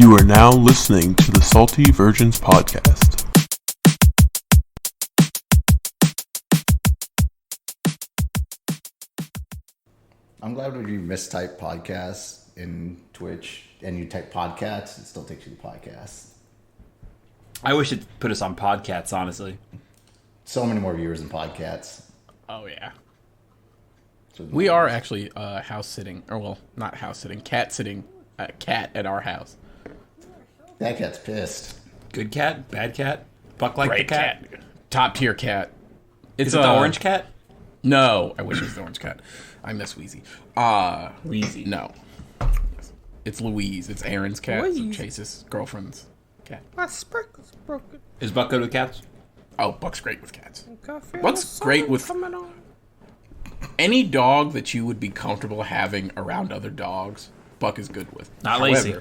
You are now listening to the Salty Virgins Podcast. I'm glad when you mistype podcasts in Twitch and you type podcasts, it still takes you to podcasts. I wish it put us on podcasts, honestly. So many more viewers than podcasts. Oh, yeah. So We are actually house sitting, or well, not house sitting, cat sitting a cat at our house. That cat's pissed. Good cat? Bad cat? Buck like Great the cat? Top tier cat. Is it the orange cat? No, I wish it was the orange cat. I miss Wheezy. Wheezy. No. It's Louise. It's Aaron's cat. So Chase's girlfriend's cat. My sprinkle's broken. Is Buck good with cats? Oh, Buck's great with cats. Coffee What's great with any dog that you would be comfortable having around other dogs, Buck is good with. Not Lacey.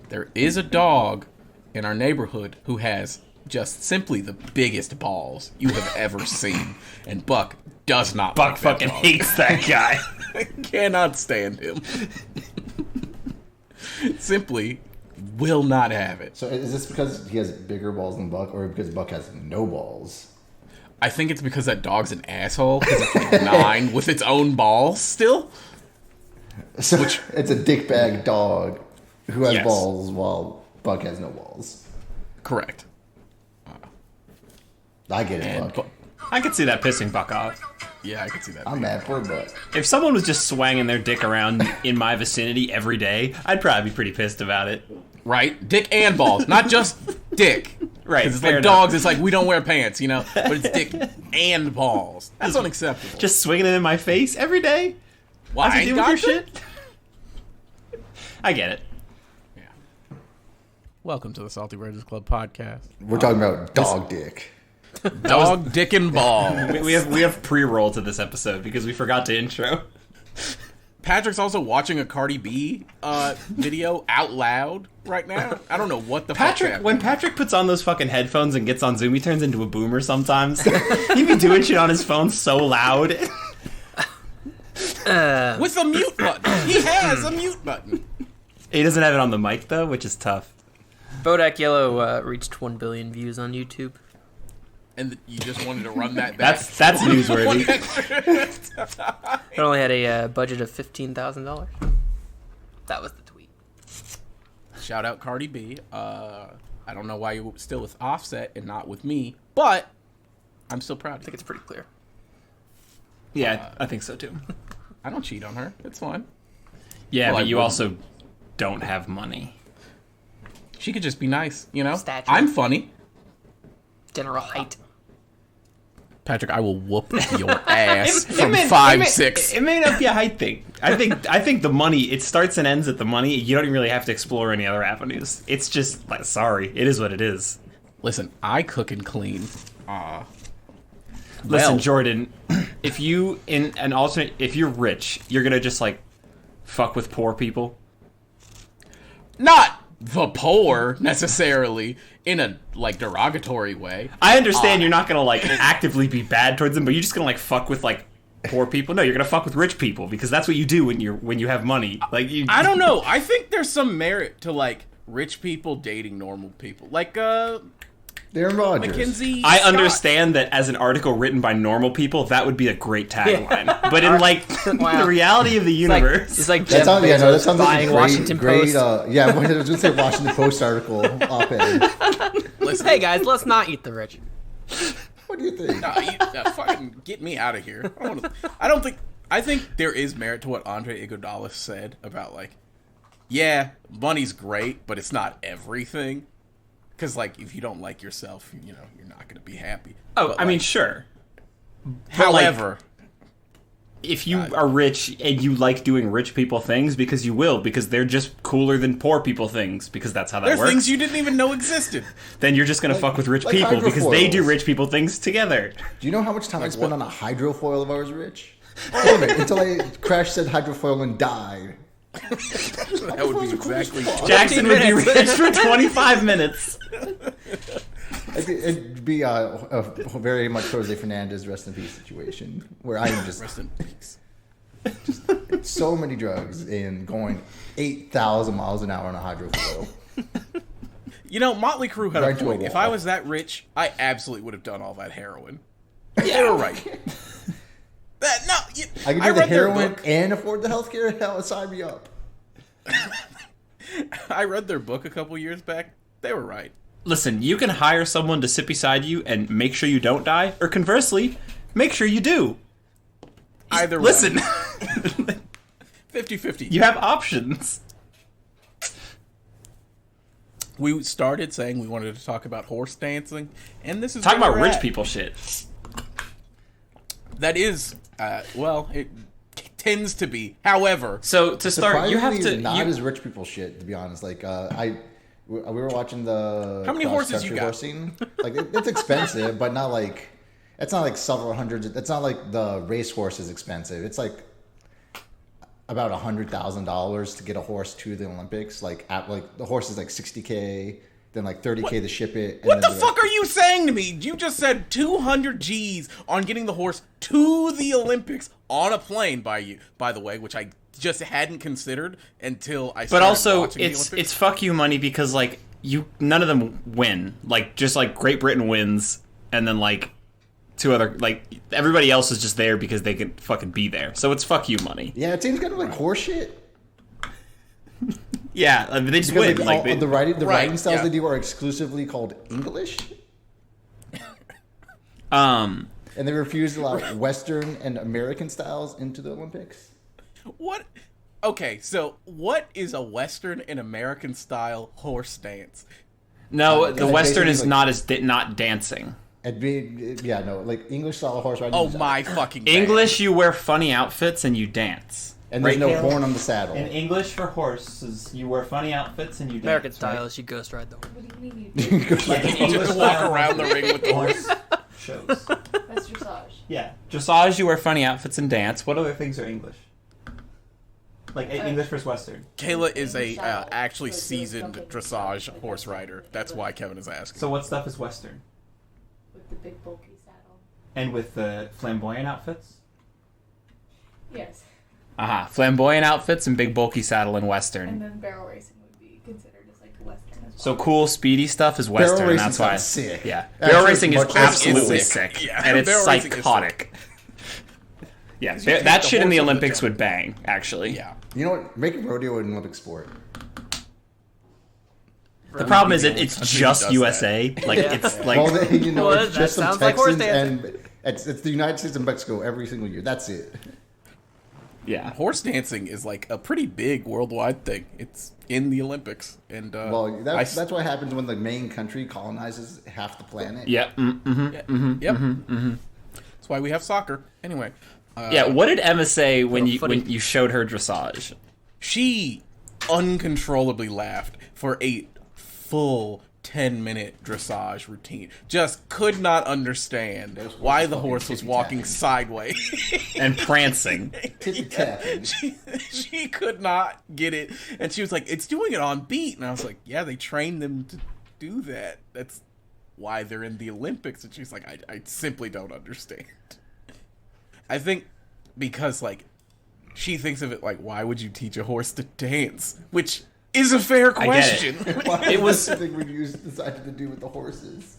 There is a dog in our neighborhood who has just simply the biggest balls you have ever seen, and Buck does not. Buck like that fucking dog. hates that guy. Cannot stand him. Simply will not have it. So is this because he has bigger balls than Buck, or because Buck has no balls? I think it's because that dog's an asshole, because it's like 9 with its own balls still. So it's a dickbag dog who has Yes. balls while Buck has no balls. Correct. I get it, And Buck. I could see that pissing Buck off. yeah, I can see that. I'm mad for Buck. If someone was just swanging their dick around in my vicinity every day, I'd probably be pretty pissed about it. Right? Dick and balls, not just dick. Right, Because it's fair like enough. dogs, it's like we don't wear pants, you know? But it's dick and balls. That's unacceptable. Just swinging it in my face every day? Why? How's it I do ain't with got your to? shit? I get it. Yeah. Welcome to the Salty Virgins Club podcast. We're talking about dog dick. Dog, dick, and ball. We have pre-roll to this episode because we forgot to intro. Patrick's also watching a Cardi B video out loud right now. I don't know what the fuck's Patrick, happening. when Patrick puts on those fucking headphones and gets on Zoom, he turns into a boomer sometimes. He be doing shit on his phone so loud. With a mute button. He has a mute button. He doesn't have it on the mic, though, which is tough. Bodak Yellow reached 1 billion views on YouTube. And you just wanted to run that back. That's One newsworthy. extra. It only had a budget of $15,000. That was the tweet. Shout out Cardi B. I don't know why you're still with Offset and not with me, but I'm still proud I of think you. it's pretty clear. Yeah, I think so, too. I don't cheat on her. It's fine. Yeah, Well, I but you wouldn't. also don't have money. She could just be nice, you know? Stature. I'm funny. General height. Patrick, I will whoop your ass It from may- 5'6". It may not be a height thing. I think the money, it starts and ends at the money. You don't even really have to explore any other avenues. It's just, like, sorry, it is what it is. Listen, I cook and clean. Listen, Well- Jordan, if you, in an alternate, if you're rich, you're gonna just, like, fuck with poor people? Not the poor, necessarily, in a, like, derogatory way. I understand you're not gonna, like, actively be bad towards them, but you're just gonna, like, fuck with, like, poor people? No, you're gonna fuck with rich people, because that's what you do when you have money. Like, you... I don't know. I think there's some merit to, like, rich people dating normal people. Like, Darren Rogers. Mackenzie I Scott. understand that as an article written by normal people, that would be a great tagline. But in, like, Wow. the reality of the universe... It's like That Jeff sounds, yeah, no, that Bezos sounds like buying a great, Washington great, Post. yeah, I was going to say Washington Post article op-ed. Listen, Hey guys, let's not eat the rich. What do you think? fucking get me out of here. I think there is merit to what Andre Iguodala said about, like, yeah, money's great, but it's not everything. Because, like, if you don't like yourself, you know, you're not going to be happy. Oh, But, I mean, like, sure. however, If you are rich and you like doing rich people things, because you will, because they're just cooler than poor people things, because that's how that there's works, things you didn't even know existed. then you're just going to fuck with rich like people because they do hydrofoils. rich people things together. Do you know how much time I spent what? on a hydrofoil if I was rich? Damn it, until I crashed said hydrofoil and died. That would be exactly Jackson would be rich for 25 minutes. It'd be a very much Jose Fernandez rest in peace situation where I am just Rest in peace. so many drugs and going 8,000 miles an hour on a hydrofoil. You know, Motley Crue had Right a to a point. If wall. I was that rich, I absolutely would have done all that heroin. They were right. I can do the heroin and afford the healthcare. Hell, sign me up. I read their book a couple years back. They were right. Listen, you can hire someone to sit beside you and make sure you don't die, or conversely, make sure you do. Either Listen, way. 50-50. you have options. We started saying we wanted to talk about horse dancing, and this is Talk where about we're rich at. people shit. That is, well, it tends to be. However, So to start, you have Surprisingly, to. not You, as rich people shit. To be honest, like we were watching the How many cross horses you country got? horsing. Like it's expensive, but not like it's not like several hundreds. It's not like the race horse is expensive. It's like about $100,000 to get a horse to the Olympics. Like the horse is like $60K, then like $30K to ship it. what the fuck are you saying to me? You just said 200 G's on getting the horse to the Olympics on a plane by the way, which I just hadn't considered until I started but also, watching the it's Olympics. fuck you money because like none of them win. Like just like Great Britain wins, and then like two other everybody else is just there because they could fucking be there. So it's fuck you money. Yeah, it seems kind of like horse shit. Yeah, I mean, they just Because win. like, Like the writing styles yeah. they do are exclusively called English, um. and they refuse to allow Western and American styles into the Olympics. What? Okay, so what is a Western and American style horse dance? No, It's the Western basically is like- not dancing. It'd be like English style horse riding. Oh is- my fucking bad. English, you wear funny outfits and you dance. and there's right, no Caleb? horn on the saddle. In English for horses, you wear funny outfits and you American dance. style is you ghost ride the horse. What do you mean you do? Like an You English just walk style around the ring with the horse. shows. That's dressage. Yeah, dressage, you wear funny outfits and dance. What other things are English? Like English versus Western. Kayla is a Saddle. actually So it's seasoned something dressage like horse that. rider. That's why Kevin is asking. So what stuff is Western? With the big bulky saddle. And with the flamboyant outfits? Yes. Aha, flamboyant outfits and big bulky saddle in Western. And then barrel racing would be considered as like Western as well. So cool, speedy stuff is Western, Barrel and racing that's why. sounds sick. Yeah, Actually, barrel racing is much- absolutely It's sick. sick, Yeah, and it's barrel racing is psychotic. Yeah, you take that the shit in the horse with Olympics the- would bang. Actually, Yeah. You know what? Make rodeo an Olympic sport. The problem is the it's only country just that does USA. Like Yeah. it's like Well, then, you know, Well, it's that just some sounds like horse Texans dancing. and it's the United States and Mexico every single year. That's it. yeah. Horse dancing is like a pretty big worldwide thing. It's in the Olympics, and Well, that's what happens when the main country colonizes half the planet. Yeah. yep. That's why we have soccer. Anyway, Yeah. What did Emma say when footy. you showed her dressage? she uncontrollably laughed for a full 10-minute dressage routine. Just could not understand why the horse was walking sideways. And prancing. Tippy tapping. she could not get it, and she was like, "It's doing it on beat," and I was like, "Yeah, they trained them to do that. That's why they're in the Olympics." And she's like, "I simply don't understand." I think because like she thinks of it like, why would you teach a horse to dance? Which is a fair I get question. Why It was- is that the thing we decided to do with the horses.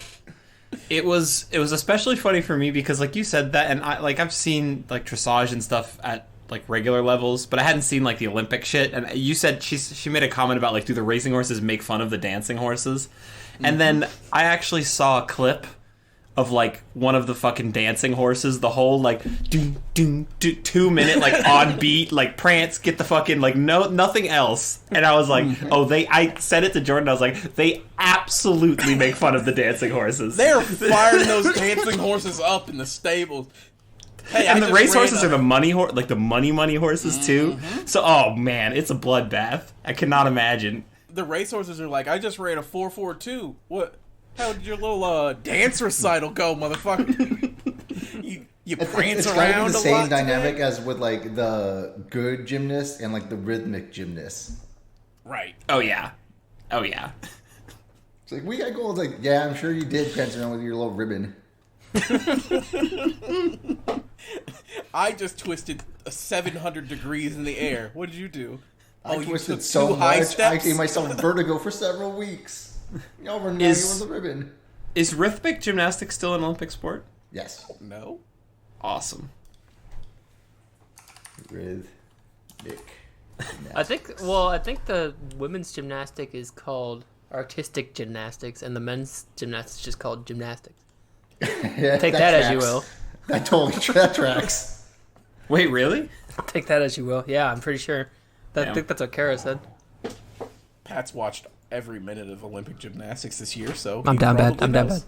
It was especially funny for me because like you said that, and I've seen like dressage and stuff at like regular levels, but I hadn't seen like the Olympic shit. And you said she made a comment about like, do the racing horses make fun of the dancing horses? And then I actually saw a clip of like one of the fucking dancing horses, the whole like 2 minute like on beat like prance, get the fucking like nothing else. And I was like, I said it to Jordan, I was like, they absolutely make fun of the dancing horses. They're firing those dancing horses up in the stables. Hey, And I the just race ran horses are the like the money horses too. So oh man, it's a bloodbath. I cannot imagine. the racehorses are like, I just ran a 4.42. What? How did your little dance recital go, motherfucker? you prance It's kind around of the a same lot dynamic today? as with like the good gymnast and like the rhythmic gymnast. Right. Oh yeah. It's like, we got gold. It's like, yeah, I'm sure you did prance around with your little ribbon. I just twisted 700 degrees in the air. What did you do? I you twisted took so 2 high much, I steps? gave myself vertigo for several weeks. Y'all were nagging on the ribbon. Is rhythmic gymnastics still an Olympic sport? Yes. No. Awesome. Rhythmic. I think the women's gymnastic is called artistic gymnastics, and the men's gymnastics is just called gymnastics. Yeah, Take that as you tracks. will. That totally that tracks. Wait, really? Take that as you will. Yeah, I'm pretty sure. I Damn. think that's what Kara said. Pat's watched every minute of Olympic gymnastics this year, so I'm he down bad. probably I'm down knows.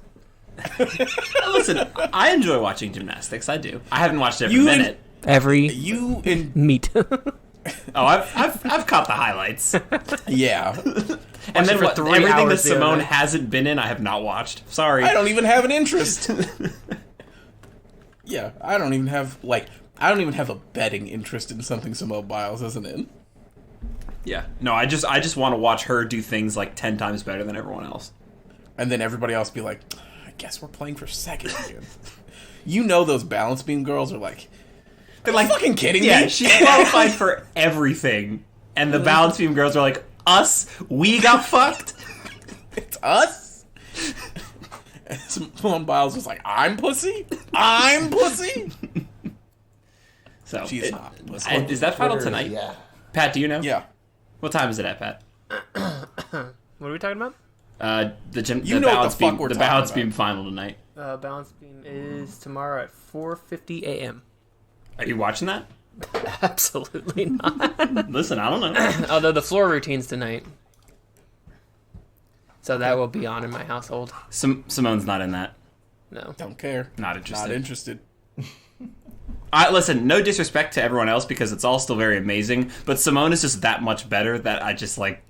bad. Listen, I enjoy watching gymnastics. I do. I haven't watched every You minute. Every You and meat. Oh, I've caught the highlights. yeah, And then for what? 3 Everything that hours the other Simone night. hasn't been in, I have not watched. Sorry. I don't even have an interest. Yeah, I don't even have a betting interest in something Simone Biles isn't in. Yeah. No, I just want to watch her do things like 10 times better than everyone else. And then everybody else be like, I guess we're playing for second again. You know those balance beam girls are like, They're like, fucking kidding yeah, me? she qualified for everything. And the balance beam girls are like, us? We got fucked? It's us? And Simone Biles was like, I'm pussy? I'm pussy? So, She's not pussy. and is that final Twitter, tonight? Yeah. Pat, do you know? Yeah. What time is it at, Pat? What are we talking about? The know what balance the fuck beam, we're the talking balance about. beam final tonight. Balance beam is tomorrow at 4:50 a.m. Are you watching that? Absolutely not. Listen, I don't know. Although the floor routine's tonight. So that will be on in my household. Simone's not in that. No. Don't care. Not interested. Not interested. Listen, no disrespect to everyone else because it's all still very amazing, but Simone is just that much better that I just like.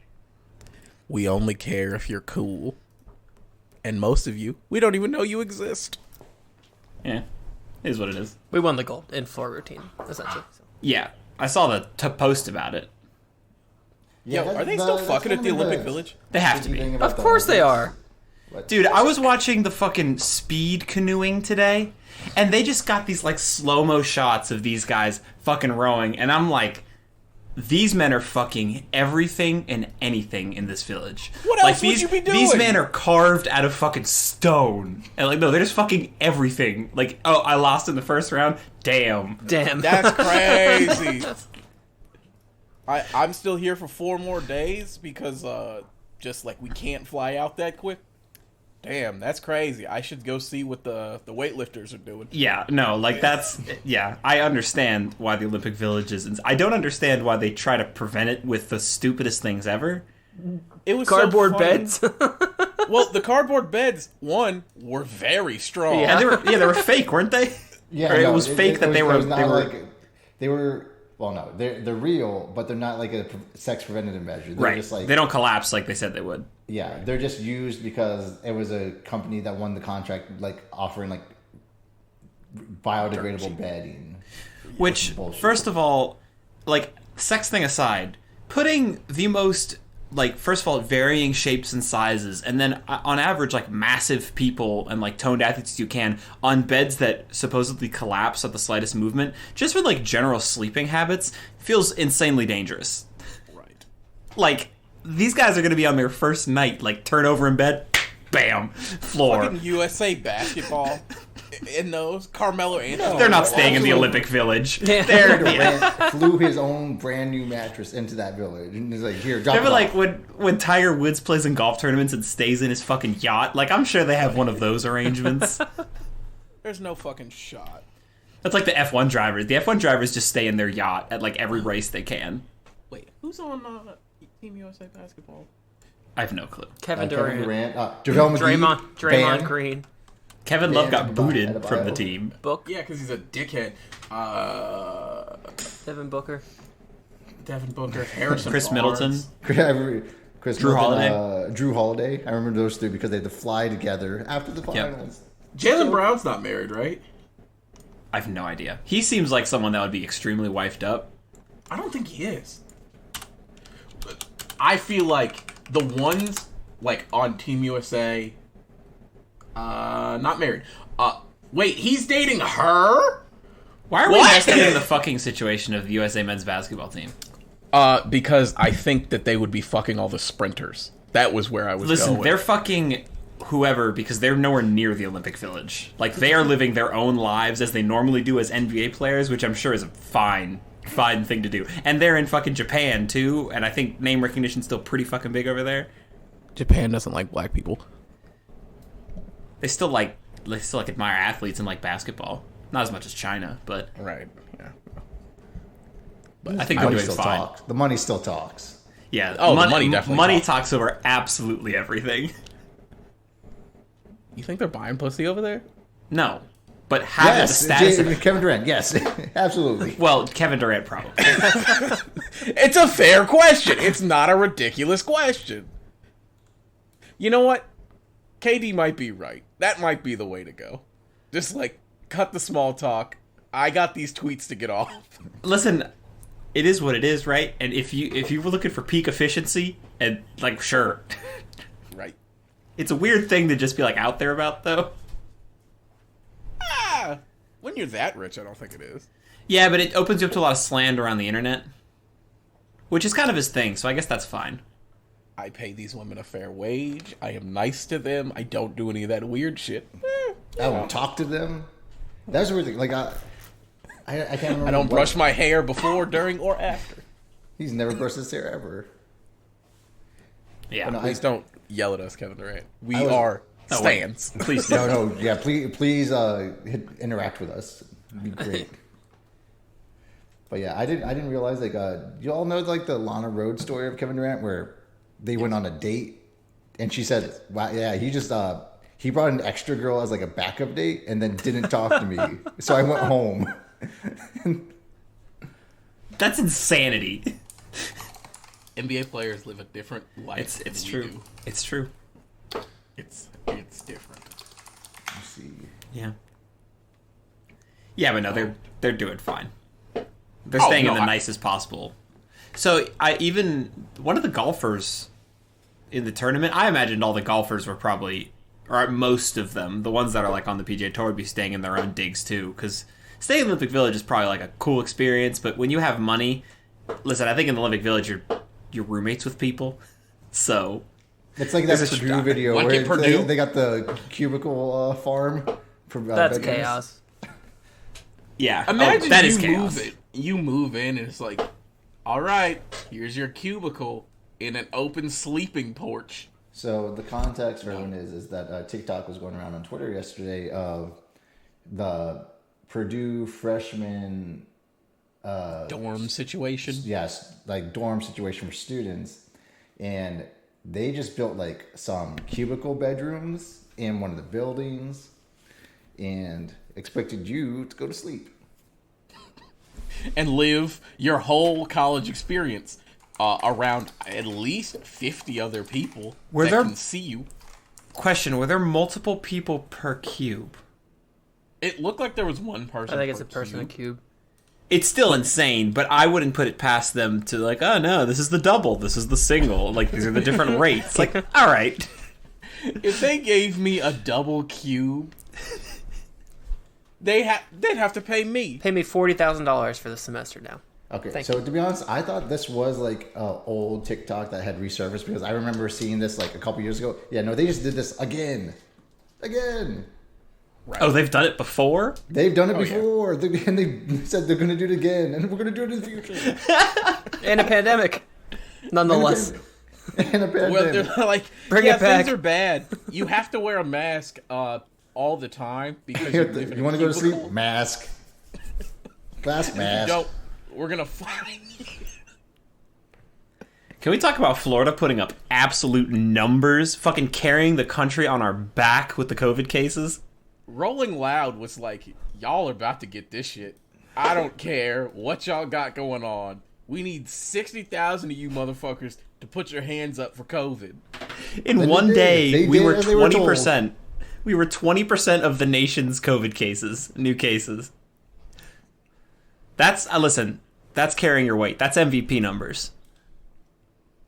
We only care if you're cool. And most of you, we don't even know you exist. Yeah, it is what it is. We won the gold in floor routine, essentially. So. Yeah, I saw the post about it. Yeah, Yo, are they still fucking at the Olympic Village? They have to be. Of course they are. Dude, I was watching the fucking speed canoeing today, and they just got these like slow-mo shots of these guys fucking rowing, and I'm like, these men are fucking everything and anything in this village. What else would these, you be doing? These men are carved out of fucking stone. And like, no, they're just fucking everything. Like, oh, I lost in the first round? Damn. Damn. That's crazy. I'm still here for 4 more days because just like we can't fly out that quick. Damn, that's crazy. I should go see what the weightlifters are doing. Yeah, no, like that's yeah. I understand why the Olympic Village is. I don't understand why they try to prevent it with the stupidest things ever. It was Cardboard so funny. beds. Well, the cardboard beds, one, were very strong. Yeah. And they were fake, weren't they? Yeah, Or it no, was fake that they were. it was not They were. like they were. Well, no, they're real, but they're not like a sex preventative measure. They're Right. just like They don't collapse like they said they would. yeah, they're just used because it was a company that won the contract, like offering like biodegradable bedding. Which, Bullshit. first of all, like, sex thing aside, putting the most, like, first of all, varying shapes and sizes, and then, on average, like, massive people and, like, toned athletes you can on beds that supposedly collapse at the slightest movement, just for, like, general sleeping habits, feels insanely dangerous. Right. Like, these guys are going to be on their first night, like, turn over in bed, bam, floor. Fucking USA basketball in those. Carmelo Anthony. They're not staying in the Absolutely. Olympic Village. Yeah. They're, Durant flew his own brand new mattress into that village, and he's like, "Here, drop it Remember, like, off." when Tiger Woods plays in golf tournaments and stays in his fucking yacht? Like, I'm sure they have one of those arrangements. There's no fucking shot. That's like the F1 drivers. The F1 drivers just stay in their yacht at, like, every race they can. Wait, who's on Team USA basketball? I have no clue. Kevin Kevin Durant. Durant, JaVale McGee, Draymond banned. Green. Kevin Love got Banned booted by from the Adebayo. team. Book. Yeah, because he's a dickhead. Devin Booker. Devin Booker, Harrison Chris Barnes. Middleton. Chris Drew Middleton, Drew Holiday. I remember those three because they had to fly together after the finals. Jalen Brown's not married, right? I have no idea. He seems like someone that would be extremely wifed up. I don't think he is. I feel like the ones like on Team USA, not married. Wait, he's dating her? Why are we What? investigating the fucking situation of the USA men's basketball team? Because I think that they would be fucking all the sprinters. That was where I was Listen, going. they're fucking whoever because they're nowhere near the Olympic Village. Like, they are living their own lives as they normally do as NBA players, which I'm sure is a fine thing to do. And they're in fucking Japan, too, and I think name recognition's still pretty fucking big over there. Japan doesn't like black people. They still admire athletes and like basketball. Not as much as China, but Right, yeah. I think they're doing fine. talks. The money still talks. Yeah. Oh, the money definitely Money talks. talks over absolutely everything. You think they're buying pussy over there? No. But having the status of... Kevin Durant, yes, absolutely. Well, Kevin Durant probably. It's a fair question. It's not a ridiculous question. You know what? KD might be right. That might be the way to go. Just, like, cut the small talk. I got these tweets to get off. Listen, it is what it is, right? And if you were looking for peak efficiency, and, like, sure. Right. It's a weird thing to just be, like, out there about, though. When you're that rich, I don't think it is. Yeah, but it opens you up to a lot of slander on the internet. Which is kind of his thing, so I guess that's fine. I pay these women a fair wage. I am nice to them. I don't do any of that weird shit. I won't talk to them. That's a weird thing. Like, I can't remember. I don't brush my hair before, during, or after. He's never brushed his hair ever. Yeah. No, Please don't yell at us, Kevin Durant. We I was- are Oh, wait. stands. Please do. No, yeah, please interact with us. It'd be great. But yeah, I didn't realize, like, you all know, like, the Lana Rhoades story of Kevin Durant where they went on a date and she said, wow, yeah, he brought an extra girl as, like, a backup date and then didn't talk to me. So I went home. That's insanity. NBA players live a different life. It's than true. we do. It's true. It's different. Let's see. Yeah. Yeah, but no, they're doing fine. They're staying in the nicest possible. So one of the golfers in the tournament, I imagined all the golfers were probably, or most of them, the ones that are like on the PGA Tour would be staying in their own digs too, because staying in the Olympic Village is probably like a cool experience. But when you have money, listen, I think in the Olympic Village you're roommates with people, so. It's like that There's a Purdue video Like where at Purdue? they got the cubicle farm. For, That's bedrooms. chaos. Yeah, Imagine that you is chaos. move it. You move in and it's like, all right, here's your cubicle in an open sleeping porch. So the context for everyone is that TikTok was going around on Twitter yesterday of the Purdue freshman Dorm situation. yes, like dorm situation for students, and they just built like some cubicle bedrooms in one of the buildings and expected you to go to sleep. And live your whole college experience around at least 50 other people that can see you. Question, were there multiple people per cube? It looked like there was one person. I think it's per a person a cube. cube. It's still insane, but I wouldn't put it past them to like, oh no, this is the double, this is the single. Like, these are the different rates. Like, all right. If they gave me a double cube, they'd have to pay me. Pay me $40,000 for the semester now. Okay, Thank so to be honest, I thought this was like old TikTok that had resurfaced because I remember seeing this like a couple years ago. Yeah, no, they just did this again. Right. Oh, they've done it before? They've done it Oh, yeah. before, and they said they're going to do it again, and we're going to do it in the future. And a pandemic. Nonetheless. And a pandemic. Well, they're like, Bring yeah, it back. things are bad. You have to wear a mask all the time because Here, live in you a want to go to cubicle. sleep? Mask. Glass You mask. don't. We're gonna fine you. Can we talk about Florida putting up absolute numbers, fucking carrying the country on our back with the COVID cases? Rolling Loud was like, y'all are about to get this shit. I don't care what y'all got going on. We need 60,000 of you motherfuckers to put your hands up for COVID. In They one did. day, They we did were as they were told. 20%. We were 20% of the nation's COVID cases, new cases. That's, listen, that's carrying your weight. That's MVP numbers.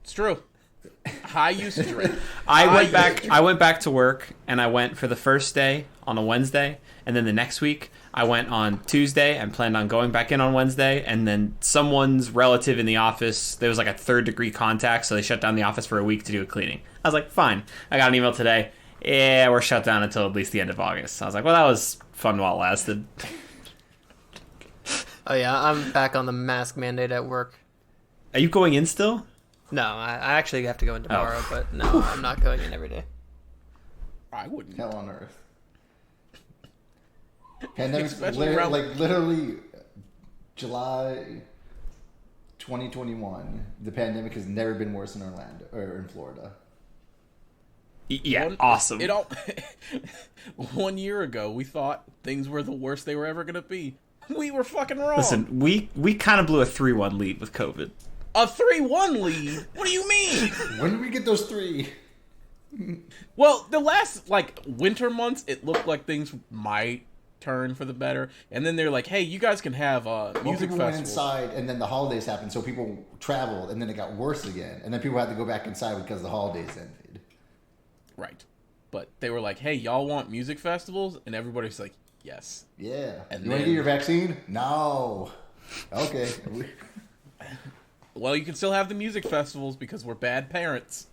It's true. High usage rate. I went back to work, and I went for the first day on a Wednesday, and then the next week I went on Tuesday and planned on going back in on Wednesday, and then someone's relative in the office, there was like a 3rd-degree contact, so they shut down the office for a week to do a cleaning. I was like, fine. I got an email today. Yeah, we're shut down until at least the end of August. I was like, well, that was fun while it lasted. Oh yeah, I'm back on the mask mandate at work. Are you going in still? No, I actually have to go in tomorrow, but no, I'm not going in every day. I wouldn't. Hell on earth. Pandemic's Especially around- literally July 2021. The pandemic has never been worse in Orlando or in Florida. Yeah, awesome. It all 1 year ago, we thought things were the worst they were ever gonna be. We were fucking wrong. Listen, we kind of blew a 3-1 lead with COVID. A 3-1 lead? What do you mean? When did we get those 3? Well, the last, winter months, it looked like things might turn for the better. And then they're like, hey, you guys can have music People went festivals. inside, and then the holidays happened, so people traveled, and then it got worse again. And then people had to go back inside because the holidays ended. Right. But they were like, hey, y'all want music festivals? And everybody's like, yes. Yeah. And you want to then- get your vaccine? No. Okay. Well, you can still have the music festivals because we're bad parents.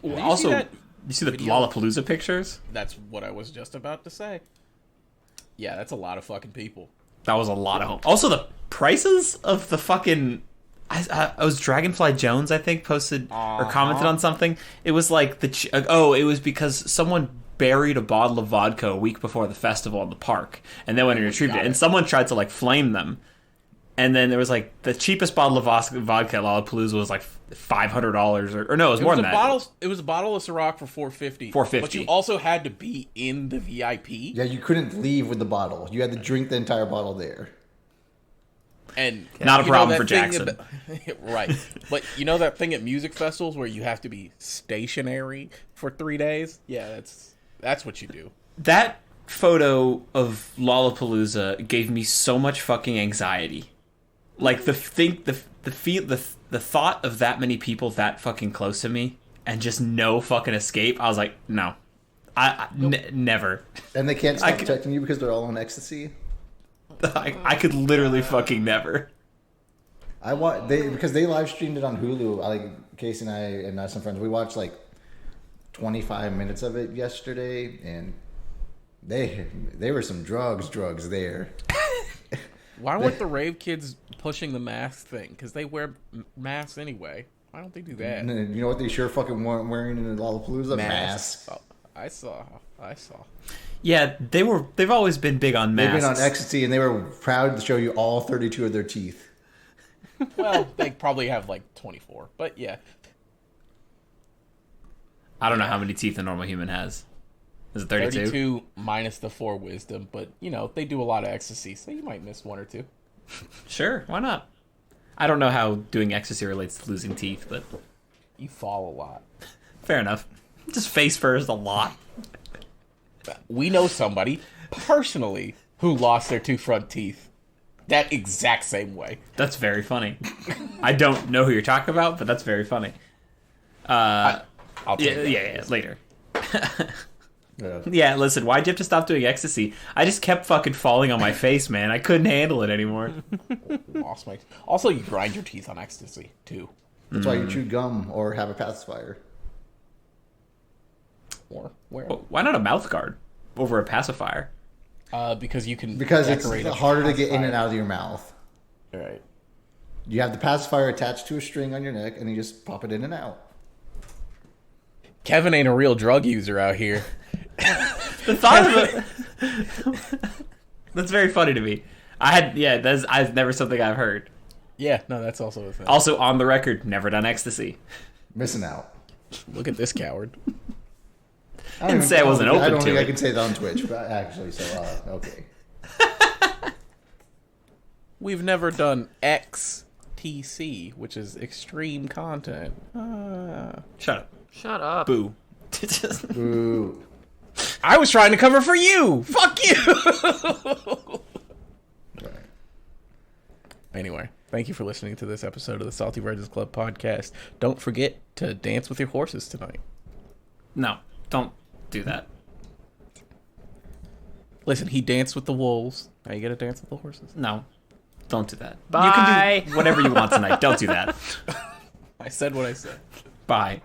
Did you Also, see that you see the video? Lollapalooza pictures? That's what I was just about to say. Yeah, that's a lot of fucking people. That was a lot of. Also, the prices of the fucking. I was Dragonfly Jones, I think, posted or commented on something. It was like it was because someone buried a bottle of vodka a week before the festival in the park, and then went and retrieved it. And someone tried to flame them. And then there was the cheapest bottle of vodka at Lollapalooza was $500 or no, it was more than that. It was a bottle of Ciroc for $4.50. $4.50. But you also had to be in the VIP. Yeah, you couldn't leave with the bottle. You had to drink the entire bottle there. And Not a you know problem that for thing Jackson. Right. But you know that thing at music festivals where you have to be stationary for 3 days? Yeah, that's what you do. That photo of Lollapalooza gave me so much fucking anxiety. Like the thought of that many people that fucking close to me and just no fucking escape. I was like, no, never. And they can't stop protecting you because they're all on ecstasy. I could literally fucking never. Because they live streamed it on Hulu. Casey and I and some friends, we watched 25 minutes of it yesterday, and they were some drugs there. Why weren't the rave kids pushing the mask thing? Because they wear masks anyway. Why don't they do that? And you know what they sure fucking weren't wearing in the Lollapalooza? Masks. Oh, I saw. Yeah, they've always been big on masks. They've been on ecstasy, and they were proud to show you all 32 of their teeth. Well, they probably have 24, but yeah. I don't know how many teeth a normal human has. Is it 32? 32 minus the 4 wisdom, but they do a lot of ecstasy, so you might miss 1 or 2. Sure, why not? I don't know how doing ecstasy relates to losing teeth, but You fall a lot. fair enough. Just face first a lot. We know somebody personally who lost their 2 front teeth that exact same way. That's very funny. I don't know who you're talking about, but that's very funny. I'll take that. Yeah, later. Yeah. Yeah, listen, why'd you have to stop doing ecstasy? I just kept fucking falling on my face, man. I couldn't handle it anymore. Lost my... Also, you grind your teeth on ecstasy, too. That's why you chew gum or have a pacifier. Or where? Why not a mouth guard over a pacifier? Because you can Because it's decorate a harder to get in pacifier. and out of your mouth. Right. You have the pacifier attached to a string on your neck, and you just pop it in and out. Kevin ain't a real drug user out here. The thought of it... That's very funny to me. That's never something I've heard. Yeah, no, that's also a thing. Also, on the record, never done ecstasy. Missing out. Look at this coward. I didn't say I wasn't open I don't to think it. I can say that on Twitch, but actually, so okay. We've never done XTC, which is extreme content. Shut up. Shut up. Boo. Ooh. I was trying to cover for you. Fuck you. Anyway, thank you for listening to this episode of the Salty Virgins Club podcast. Don't forget to dance with your horses tonight. No, don't do that. Listen, he danced with the wolves. Now you gotta dance with the horses. No, don't do that. Bye. You can do whatever you want tonight. Don't do that. I said what I said. Bye.